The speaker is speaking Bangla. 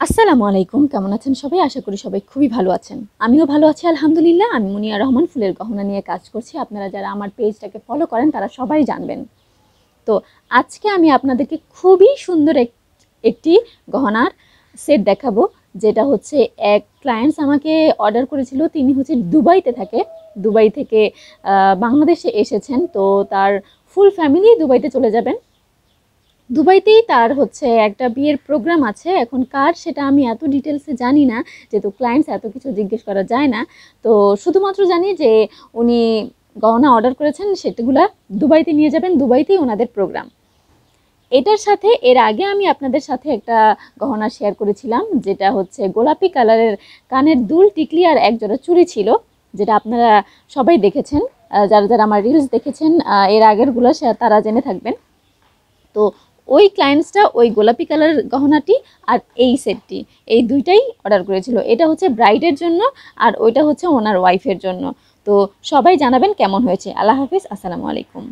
আসসালামু আলাইকুম, কেমন আছেন সবাই? আশা করি সবাই খুবই ভালো আছেন। আমিও ভালো আছি আলহামদুলিল্লাহ। আমি মুনিয়া রহমান ফুলের গহনা নিয়ে কাজ করছি। আপনারা যারা আমার পেজটাকে ফলো করেন তারা সবাই জানবেন। তো আজকে আমি আপনাদেরকে খুবই সুন্দর একটি গহনার সেট দেখাবো, যেটা হচ্ছে এক ক্লায়েন্টস আমাকে অর্ডার করেছিল। তিনি হচ্ছে দুবাইতে থাকে। দুবাই থেকে বাংলাদেশে এসেছেন। তো তার ফুল ফ্যামিলি দুবাইতে চলে যাবেন। দুবাইতেই তার হচ্ছে একটা বিয়ের প্রোগ্রাম আছে। এখন কার সেটা আমি এত ডিটেলসে জানি না, যেহেতু ক্লায়েন্টস এত কিছু জিজ্ঞেস করা যায় না। তো শুধুমাত্র জানি যে উনি গহনা অর্ডার করেছেন, সেগুলা দুবাইতে নিয়ে যাবেন। দুবাইতেই ওনাদের প্রোগ্রাম। এটার সাথে এর আগে আমি আপনাদের সাথে একটা গহনা শেয়ার করেছিলাম, যেটা হচ্ছে গোলাপি কালারের কানের দুল, টিকলি আর একজোড়া চুড়ি ছিল, যেটা আপনারা সবাই দেখেছেন। যারা যারা আমার রিলস দেখেছেন এর আগেরগুলো তারা জেনে থাকবেন। তো ওই ক্লায়েন্টসটা ওই গোলাপি কালারের গহনাটি আর এই সেটটি, এই দুইটাই অর্ডার করেছিল। এটা হচ্ছে ব্রাইডের জন্য আর ওইটা হচ্ছে ওনার ওয়াইফের জন্য। তো সবাই জানাবেন কেমন হয়েছে। আল্লাহ হাফিজ, আসসালামু আলাইকুম।